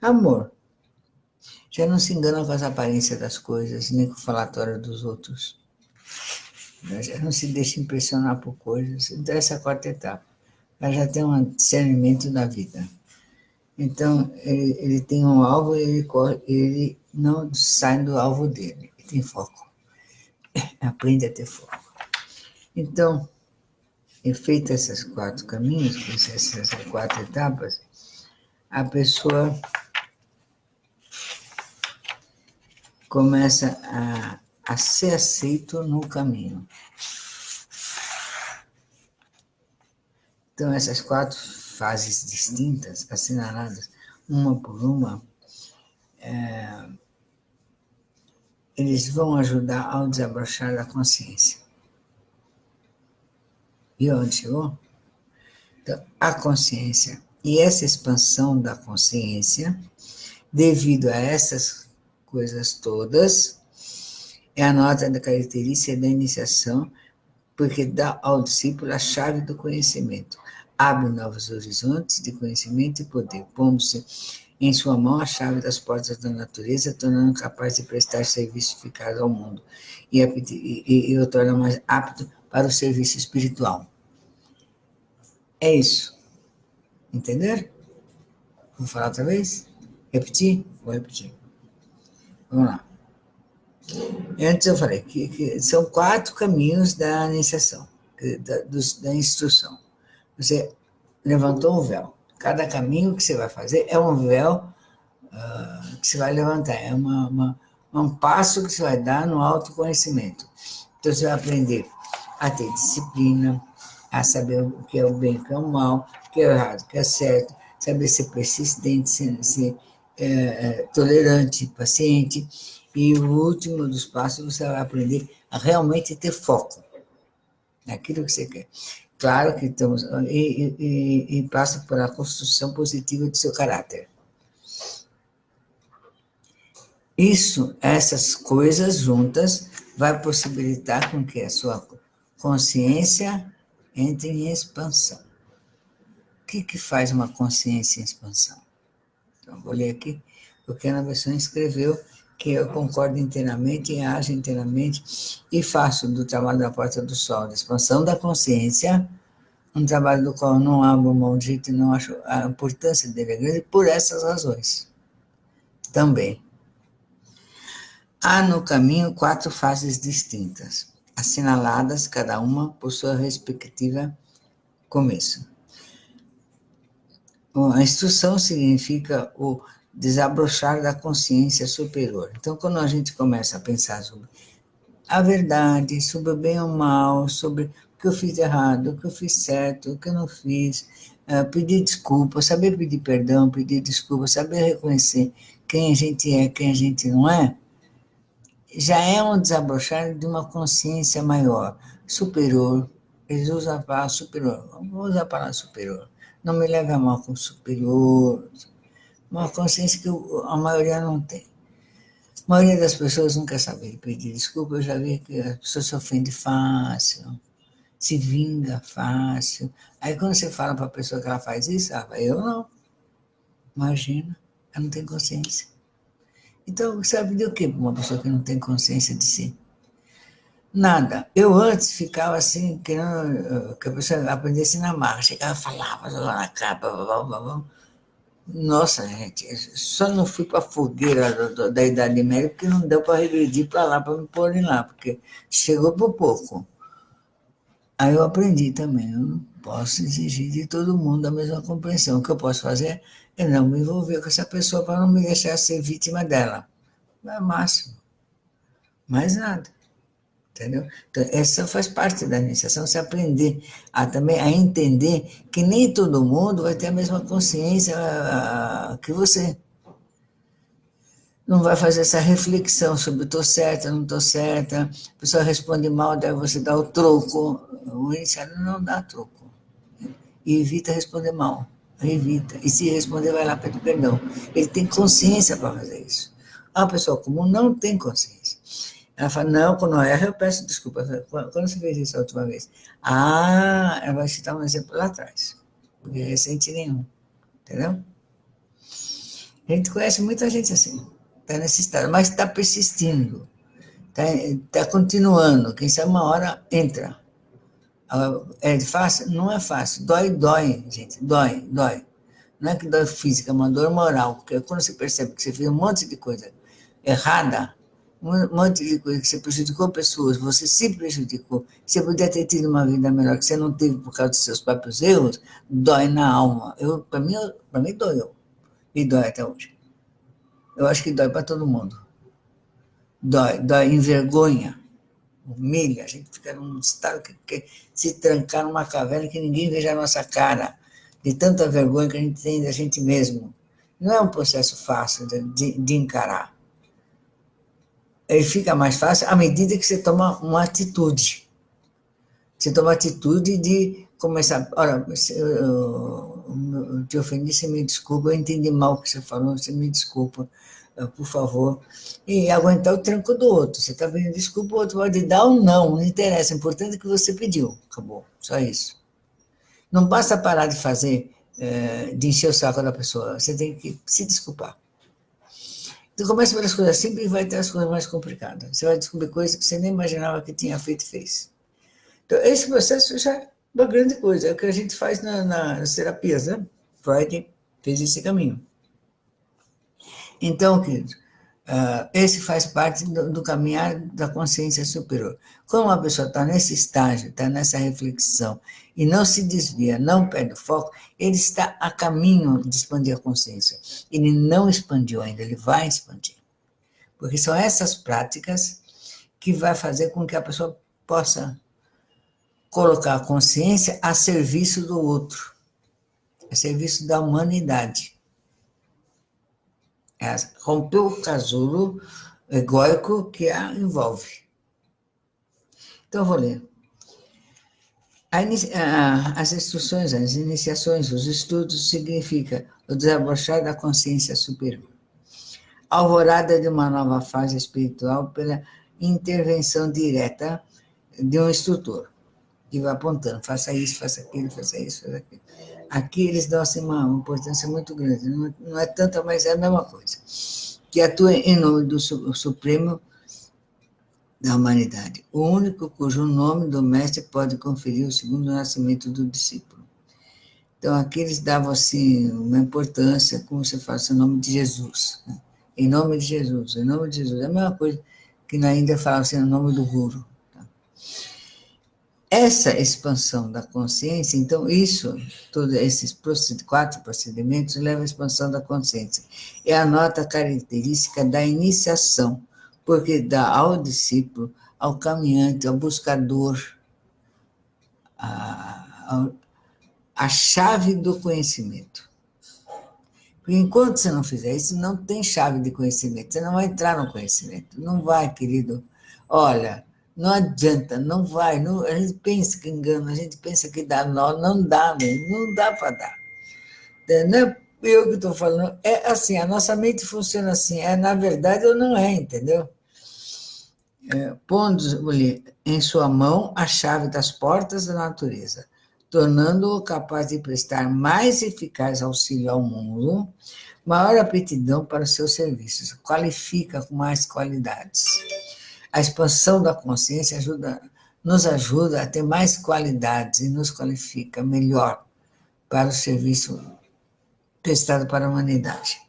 Amor. Já não se engana com as aparências das coisas, nem com o falatório dos outros. Já não se deixa impressionar por coisas. Então, essa é a quarta etapa. Ela já tem um discernimento da vida. Então, ele tem um alvo e ele não sai do alvo dele. Ele tem foco. Aprende a ter foco. Então, feito esses 4 caminhos, essas 4 etapas, a pessoa começa a ser aceito no caminho. Então, essas 4 fases distintas, assinaladas uma por uma, eles vão ajudar ao desabrochar da consciência. E onde chegou? Então, a consciência e essa expansão da consciência, devido a essas coisas todas, é a nota da característica da iniciação, porque dá ao discípulo a chave do conhecimento. Abre novos horizontes de conhecimento e poder, pondo-se em sua mão a chave das portas da natureza, tornando capaz de prestar serviço eficaz ao mundo e o torna mais apto para o serviço espiritual. É isso. Entenderam? Vou falar outra vez? Repetir? Vou repetir. Vamos lá. Antes eu falei que são 4 caminhos da iniciação, da instrução. Você levantou um véu. Cada caminho que você vai fazer é um véu que você vai levantar, é um passo que você vai dar no autoconhecimento. Então você vai aprender a ter disciplina, a saber o que é o bem, o que é o mal, o que é o errado, o que é certo, saber ser persistente, ser tolerante, paciente. E o último dos passos, você vai aprender a realmente ter foco naquilo que você quer. Claro que estamos. E passa por a construção positiva do seu caráter. Isso, essas coisas juntas, vai possibilitar com que a sua consciência entre em expansão. O que faz uma consciência em expansão? Então, vou ler aqui o que a Ana Bessone escreveu, que eu concordo inteiramente e ajo inteiramente e faço do trabalho da Porta do Sol, da expansão da consciência, um trabalho do qual não abro mão de jeito e não acho a importância dele é grande por essas razões. Também. Há no caminho 4 fases distintas, assinaladas cada uma por sua respectiva começo. A instrução significa o desabrochar da consciência superior. Então, quando a gente começa a pensar sobre a verdade, sobre o bem ou o mal, sobre o que eu fiz errado, o que eu fiz certo, o que eu não fiz, pedir desculpa, saber pedir perdão, pedir desculpa, saber reconhecer quem a gente é, quem a gente não é, já é um desabrochar de uma consciência maior, superior. Eles usam a palavra superior. Vou usar a palavra superior. Não me leve a mal com superior. Uma consciência que a maioria não tem. A maioria das pessoas não quer saber pedir desculpa. Eu já vi que a pessoa se ofende fácil, se vinga fácil. Aí quando você fala para a pessoa que ela faz isso, ela fala, eu não. Imagina, ela não tem consciência. Então, você vai pedir o quê para uma pessoa que não tem consciência de si? Nada. Eu antes ficava assim, querendo que a pessoa aprendesse na marra. Chegava, falava, jogava na capa, blá, blá, blá. Nossa, gente, só não fui para a fogueira da Idade Média porque não deu para regredir para lá, para me pôr lá, porque chegou por pouco. Aí eu aprendi também, eu não posso exigir de todo mundo a mesma compreensão. O que eu posso fazer é não me envolver com essa pessoa para não me deixar ser vítima dela. É o máximo. Mais nada. Entendeu? Então, essa faz parte da iniciação, você aprender também a entender que nem todo mundo vai ter a mesma consciência que você. Não vai fazer essa reflexão sobre estou certa, não estou certa, a pessoa responde mal, daí você dá o troco. O iniciado não dá troco. E evita responder mal. Evita. E se responder, vai lá pedir perdão. Ele tem consciência para fazer isso. A pessoa comum não tem consciência. Ela fala, não, quando erra eu peço desculpa. Quando você fez isso a última vez? Ela vai citar um exemplo lá atrás. Porque é recente nenhum. Entendeu? A gente conhece muita gente assim. Está nesse estado, mas está persistindo. Está continuando. Quem sabe uma hora entra. É fácil? Não é fácil. Dói, gente. Dói. Não é que dói física, é uma dor moral. Porque quando você percebe que você fez um monte de coisa errada, um monte de coisa que você prejudicou pessoas, você se prejudicou, você podia ter tido uma vida melhor que você não teve por causa dos seus próprios erros, dói na alma. Para mim doeu. E dói até hoje. Eu acho que dói para todo mundo. Dói, envergonha, humilha. A gente fica num estado que quer se trancar numa caverna que ninguém veja a nossa cara, de tanta vergonha que a gente tem da gente mesmo. Não é um processo fácil de encarar. Ele fica mais fácil à medida que você toma uma atitude. Você toma a atitude de começar. Olha, eu te ofendi, você me desculpa, eu entendi mal o que você falou, você me desculpa, por favor. E aguentar o tranco do outro. Você está pedindo desculpa, o outro pode dar ou não interessa. O importante é que você pediu. Acabou. Só isso. Não basta parar de fazer, de encher o saco da pessoa. Você tem que se desculpar. Então, começa pelas coisas simples e vai ter as coisas mais complicadas. Você vai descobrir coisas que você nem imaginava que tinha feito e fez. Então, esse processo já é uma grande coisa. É o que a gente faz nas terapias, né? Freud fez esse caminho. Então, querido, esse faz parte do caminhar da consciência superior. Quando uma pessoa está nesse estágio, está nessa reflexão, e não se desvia, não perde o foco, ele está a caminho de expandir a consciência. Ele não expandiu ainda, ele vai expandir. Porque são essas práticas que vai fazer com que a pessoa possa colocar a consciência a serviço do outro, a serviço da humanidade. Romper o casulo egóico que a envolve. Então, eu vou ler. As instruções, as iniciações, os estudos significa o desabrochar da consciência superior. A alvorada de uma nova fase espiritual pela intervenção direta de um instrutor, que vai apontando, faça isso, faça aquilo, faça isso, faça aquilo. Aqui eles dão assim, uma importância muito grande, não é tanta, mas é a mesma coisa. Que atua em nome do Supremo da humanidade, o único cujo nome do mestre pode conferir o segundo nascimento do discípulo. Então, aqui eles davam assim, uma importância, como se faz o nome de Jesus. Né? Em nome de Jesus, em nome de Jesus. É a mesma coisa que na Índia fala assim, o nome do Guru. Tá? Essa expansão da consciência, então, todos esses 4 procedimentos levam à expansão da consciência. É a nota característica da iniciação, porque dá ao discípulo, ao caminhante, ao buscador, a chave do conhecimento. Porque enquanto você não fizer isso, não tem chave de conhecimento, você não vai entrar no conhecimento. Não vai, querido. Olha, não adianta, não vai. Não, a gente pensa que engana, a gente pensa que dá nó, não dá, não dá para dar. Não é eu que estou falando, é assim, a nossa mente funciona assim, é na verdade ou não é, entendeu? Pondo-lhe em sua mão a chave das portas da natureza, tornando-o capaz de prestar mais eficaz auxílio ao mundo, maior aptidão para os seus serviços, qualifica com mais qualidades. A expansão da consciência nos ajuda a ter mais qualidades e nos qualifica melhor para o serviço prestado para a humanidade.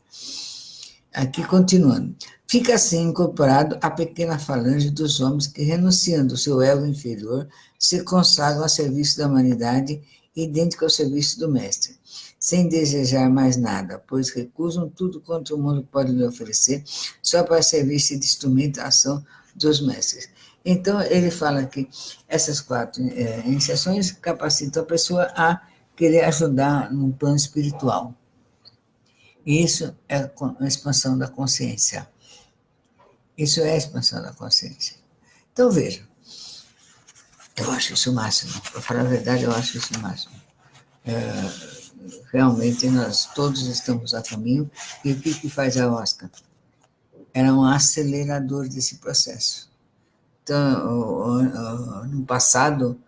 Aqui continuando. Fica assim incorporado a pequena falange dos homens que, renunciando ao seu ego inferior, se consagram a serviço da humanidade, idêntico ao serviço do Mestre, sem desejar mais nada, pois recusam tudo quanto o mundo pode lhe oferecer, só para servir-se de instrumento da ação dos Mestres. Então, ele fala que essas 4 iniciações capacitam a pessoa a querer ajudar no plano espiritual. Isso é a expansão da consciência. Isso é a expansão da consciência. Então, veja, eu acho isso o máximo. Para falar a verdade, eu acho isso o máximo. Realmente, nós todos estamos a caminho. E o que faz a ayahuasca? Era um acelerador desse processo. Então, no passado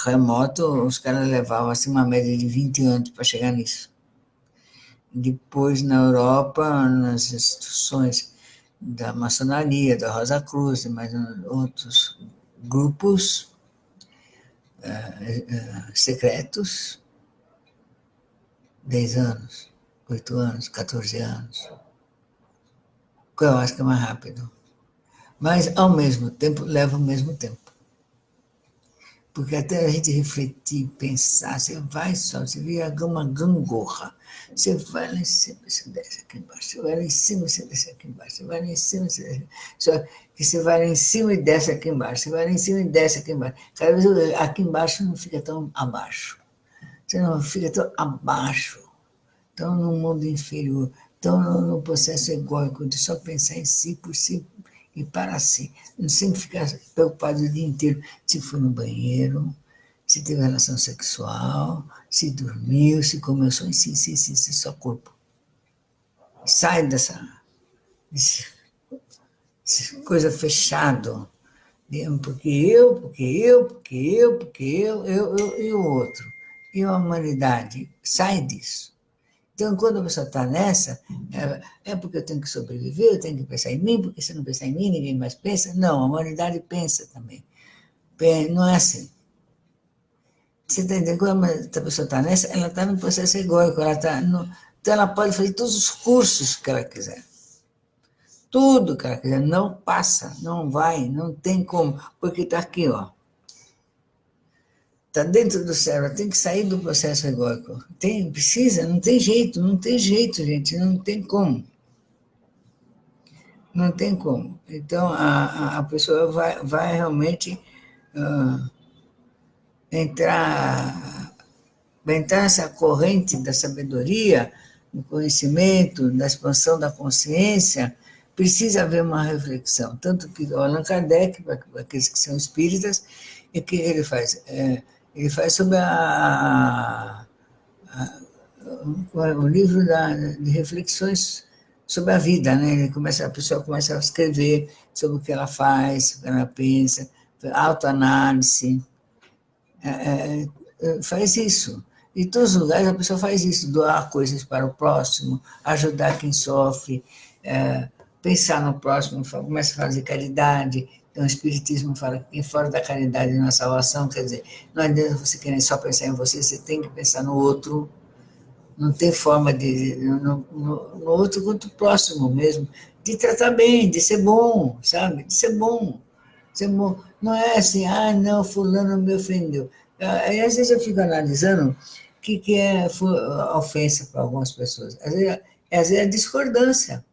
remoto, os caras levavam assim, uma média de 20 anos para chegar nisso. Depois, na Europa, nas instituições da maçonaria, da Rosa Cruz, mas outros grupos secretos, 10 anos, 8 anos, 14 anos. Eu acho que é mais rápido. Mas, ao mesmo tempo, leva o mesmo tempo. Porque até a gente refletir, pensar, você vai só, você vira uma gangorra. Você vai lá em cima, você desce aqui embaixo. Você vai lá em cima, você desce aqui embaixo. Você vai lá em cima, você desce. Só que você vai lá em cima e desce aqui embaixo. Você vai lá em cima e desce aqui embaixo. Cada vez aqui embaixo não fica tão abaixo. Você não fica tão abaixo. Tão no mundo inferior. Tão no processo egóico de só pensar em si, por si, e para si. Não sempre ficar preocupado o dia inteiro se for no banheiro, se teve relação sexual, se dormiu, se comeu só em si, só corpo. Sai dessa coisa fechada. Porque eu e o outro. E a humanidade sai disso. Então, quando a pessoa está nessa, é porque eu tenho que sobreviver, eu tenho que pensar em mim, porque se não pensar em mim, ninguém mais pensa. Não, a humanidade pensa também. Não é assim. Você está entendendo? Quando a pessoa está nessa, ela está no processo egóico, então ela pode fazer todos os cursos que ela quiser. Tudo que ela quiser, não passa, não vai, não tem como, porque está aqui, ó. Está dentro do cérebro, tem que sair do processo egóico. Precisa, não tem jeito, gente, não tem como. Não tem como. Então, a pessoa vai realmente entrar nessa corrente da sabedoria, do conhecimento, da expansão da consciência, precisa haver uma reflexão. Tanto que o Allan Kardec, para aqueles que são espíritas, o que ele faz? Ele faz sobre o livro de reflexões sobre a vida, né? A pessoa começa a escrever sobre o que ela faz, o que ela pensa, autoanálise, faz isso. Em todos os lugares a pessoa faz isso, doar coisas para o próximo, ajudar quem sofre, pensar no próximo, começa a fazer caridade. Então, o Espiritismo fala que fora da caridade não há salvação, quer dizer, não adianta você querer só pensar em você, você tem que pensar no outro, não tem forma no outro quanto o próximo mesmo, de tratar bem, de ser bom, sabe? De ser bom. Não é assim, não, fulano me ofendeu. Aí, às vezes eu fico analisando o que é ofensa para algumas pessoas. Às vezes é discordância.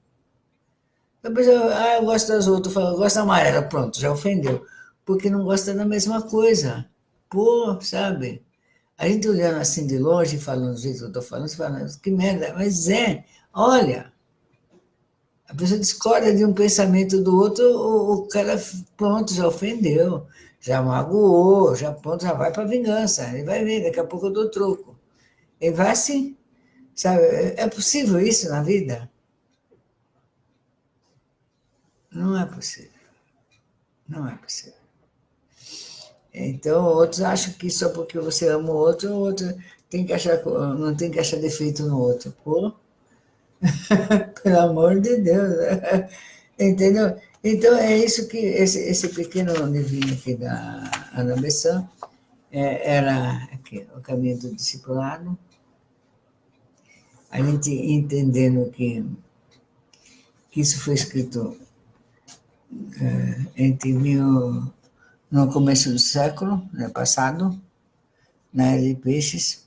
A pessoa, eu gosto das outras, eu gosto da amarela, pronto, já ofendeu. Porque não gosta da mesma coisa. Pô, sabe? A gente olhando assim de longe, falando do jeito que eu estou falando, você fala, que merda, mas olha, a pessoa discorda de um pensamento do outro, o cara, pronto, já ofendeu, já magoou, já pronto, já vai para vingança. Ele vai ver, daqui a pouco eu dou troco. Ele vai assim, sabe? É possível isso na vida? Não é possível. Não é possível. Então, outros acham que só porque você ama o outro não tem que achar defeito no outro. Pô, pelo amor de Deus. Entendeu? Então, é isso que esse pequeno livrinho aqui da Ana Bessan era aqui, o caminho do discipulado. A gente entendendo que isso foi escrito no começo do século, né, passado, na era de peixes,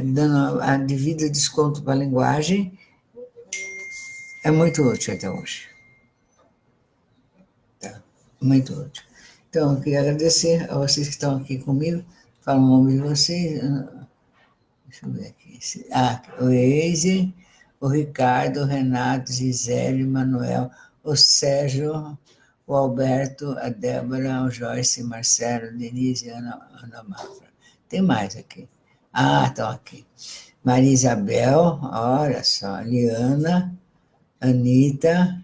dando a devida desconto para a linguagem, é muito útil até hoje. Tá? Muito útil. Então, eu queria agradecer a vocês que estão aqui comigo, falo o nome de vocês. Deixa eu ver aqui. O Eise, o Ricardo, o Renato, Gisele, o Manuel, o Sérgio, o Alberto, a Débora, o Joyce, Marcelo, Denise, Ana Mafra. Tem mais aqui. Estão aqui. Maria Isabel, olha só, Liana, Anitta,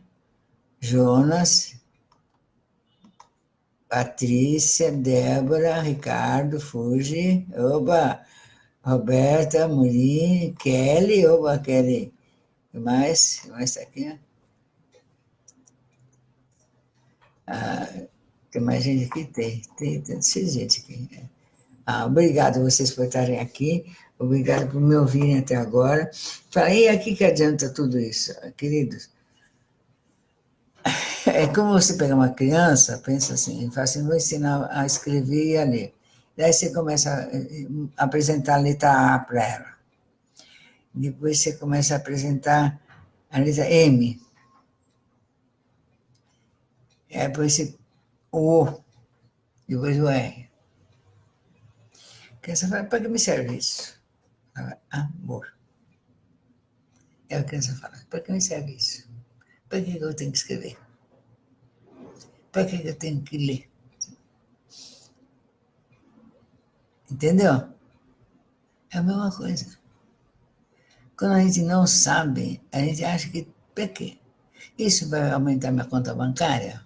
Jonas, Patrícia, Débora, Ricardo, Fuji, oba, Roberta, Murim, Kelly, oba, Kelly. O que mais? O que mais está aqui? Tem mais gente aqui? Tem gente aqui. Obrigado a vocês por estarem aqui, obrigado por me ouvirem até agora. Falei, aqui que adianta tudo isso, queridos? É como você pegar uma criança, pensa assim, fala assim, vou ensinar a escrever e a ler. Daí você começa a apresentar a letra A para ela. Depois você começa a apresentar a letra M. Depois o O. Depois o R. A criança fala, para que me serve isso? Fala, amor. É o que a criança fala, para que me serve isso? Para que eu tenho que escrever? Para que eu tenho que ler? Entendeu? É a mesma coisa. Quando a gente não sabe, a gente acha que, para quê? Isso vai aumentar minha conta bancária?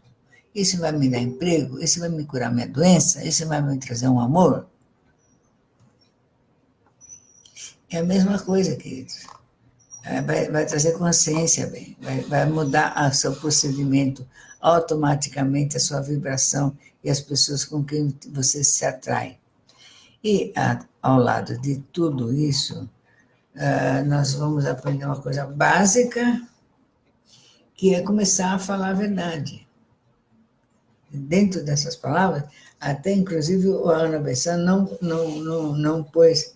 Isso vai me dar emprego? Isso vai me curar minha doença? Isso vai me trazer um amor? É a mesma coisa, queridos. Vai trazer consciência, bem. Vai mudar o seu procedimento, automaticamente a sua vibração e as pessoas com quem você se atrai. E ao lado de tudo isso, nós vamos aprender uma coisa básica, que é começar a falar a verdade. Dentro dessas palavras, até inclusive a Ana Bessan não pôs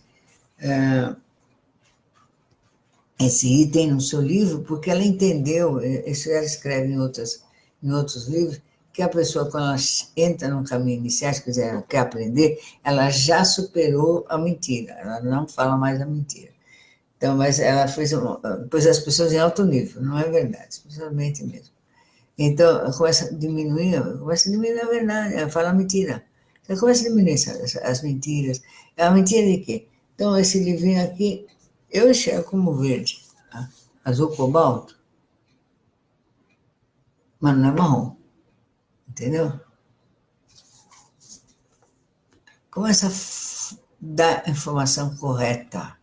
esse item no seu livro, porque ela entendeu, isso ela escreve em outros livros, que a pessoa, quando ela entra no caminho iniciático, quer dizer, ela quer aprender, ela já superou a mentira, ela não fala mais a mentira. Então, mas ela pôs as pessoas em alto nível, não é verdade, especialmente mesmo. Então, começa a diminuir a verdade, ela fala a mentira. Então, começa a diminuir as mentiras. A mentira de quê? Então, esse livrinho aqui, eu enxergo como verde, tá? Azul cobalto, mas não é marrom, entendeu? Começa a dar a informação correta.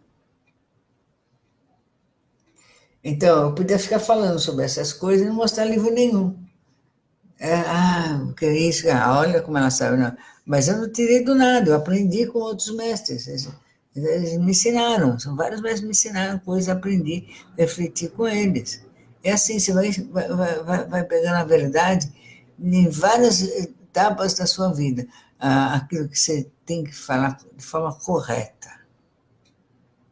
Então, eu podia ficar falando sobre essas coisas e não mostrar livro nenhum. Que isso, olha como ela sabe. Não. Mas eu não tirei do nada, eu aprendi com outros mestres. Eles me ensinaram, são vários mestres que me ensinaram coisas, aprendi, refleti com eles. É assim, você vai pegando a verdade em várias etapas da sua vida, aquilo que você tem que falar de forma correta.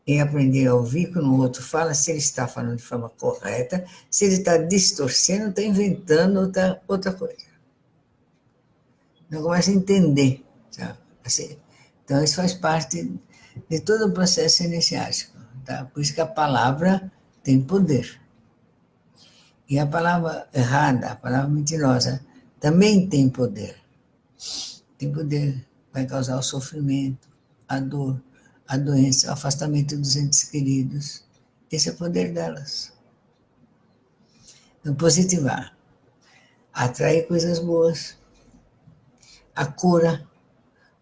E aprender a ouvir quando o outro fala, se ele está falando de forma correta, se ele está distorcendo, está inventando outra coisa. Então, começa a entender. Sabe? Assim, então, isso faz parte de todo o processo iniciático. Tá? Por isso que a palavra tem poder. E a palavra errada, a palavra mentirosa, também tem poder. Tem poder, vai causar o sofrimento, a dor, a doença, o afastamento dos entes queridos. Esse é o poder delas. Então, positivar. Atrair coisas boas. A cura,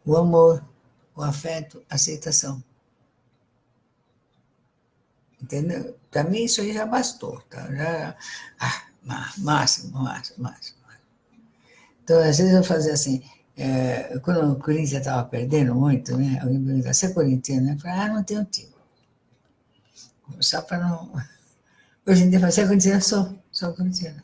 o amor, o afeto, a aceitação. Entendeu? Para mim, isso aí já bastou. Tá? Máximo. Então, às vezes eu fazia assim, quando o Corinthians estava perdendo muito, né? Alguém perguntava, você é corintiano? Eu falei, não tenho time. Só para não... Hoje em dia, você é corintiano? Sou corintiano.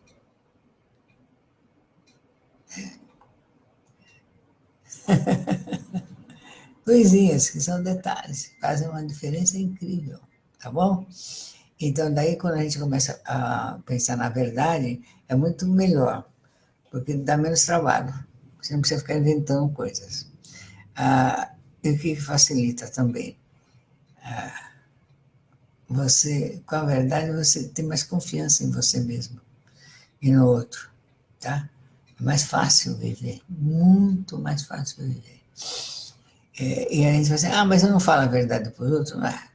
Coisinhas que são detalhes, fazem uma diferença incrível, tá bom? Então, daí, quando a gente começa a pensar na verdade, é muito melhor, porque dá menos trabalho. Você não precisa ficar inventando coisas. E o que facilita também? Você, com a verdade, você tem mais confiança em você mesmo e no outro, tá? É mais fácil viver, muito mais fácil viver. E a gente vai dizer, mas eu não falo a verdade para os outros. Não é.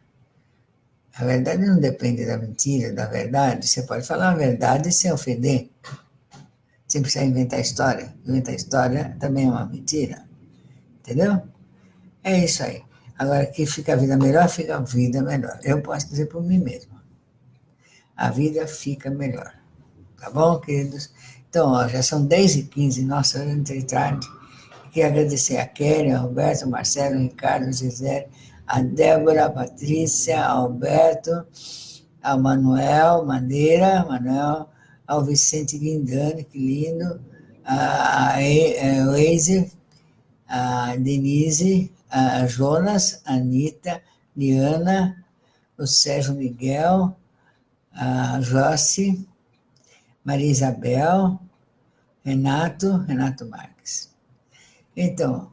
A verdade não depende da mentira, da verdade. Você pode falar a verdade sem ofender. Sem precisar inventar história. Inventar história também é uma mentira. Entendeu? É isso aí. Agora, que fica a vida melhor, fica a vida melhor. Eu posso dizer por mim mesmo. A vida fica melhor. Tá bom, queridos? Então, ó, já são 10h15, nossa, eu entrei tarde. Queria agradecer a Kelly, a Roberto, a Marcelo, a Ricardo, a Gisele, a Débora, a Patrícia, ao Alberto, ao Manuel ao Vicente Guindani, que lindo, a Weise, a Denise, a Jonas, a Anitta, Liana, o Sérgio Miguel, a Jossi, Maria Isabel, Renato Marques. Então,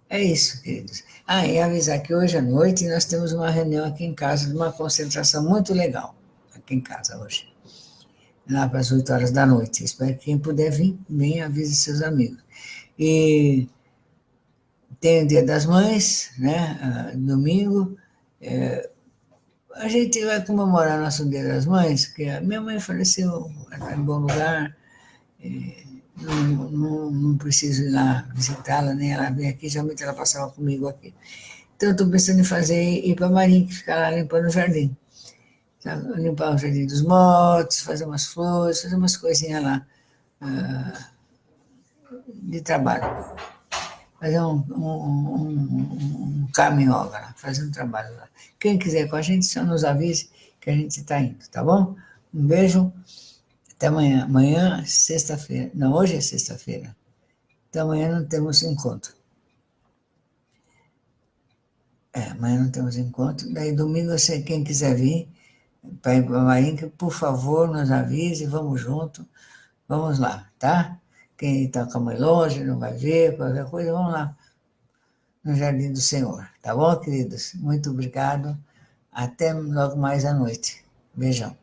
é isso, queridos. E avisar que hoje à noite nós temos uma reunião aqui em casa, de uma concentração muito legal, aqui em casa hoje. lá para as 8 horas da noite. Espero que quem puder vir, venha, avise seus amigos. E tem o Dia das Mães, né? Domingo. A gente vai comemorar nosso Dia das Mães, que a minha mãe faleceu, está em bom lugar, não preciso ir lá visitá-la, nem ela vem aqui, geralmente ela passava comigo aqui. Então, eu estou pensando em ir para Marim, que fica lá limpando o jardim. Sabe? Limpar o jardim dos mortos, fazer umas flores, fazer umas coisinhas lá de trabalho. Fazer um caminho lá, fazer um trabalho lá. Quem quiser ir com a gente, só nos avise que a gente está indo, tá bom? Um beijo, até amanhã. Amanhã, sexta-feira. Não, hoje é sexta-feira. Então amanhã não temos encontro. Amanhã não temos encontro. Daí domingo, quem quiser vir para ir para Marinha, por favor, nos avise, vamos junto. Vamos lá, tá? Quem está com a mãe longe, não vai ver, qualquer coisa, vamos lá no Jardim do Senhor. Tá bom, queridos? Muito obrigado. Até logo mais à noite. Beijão.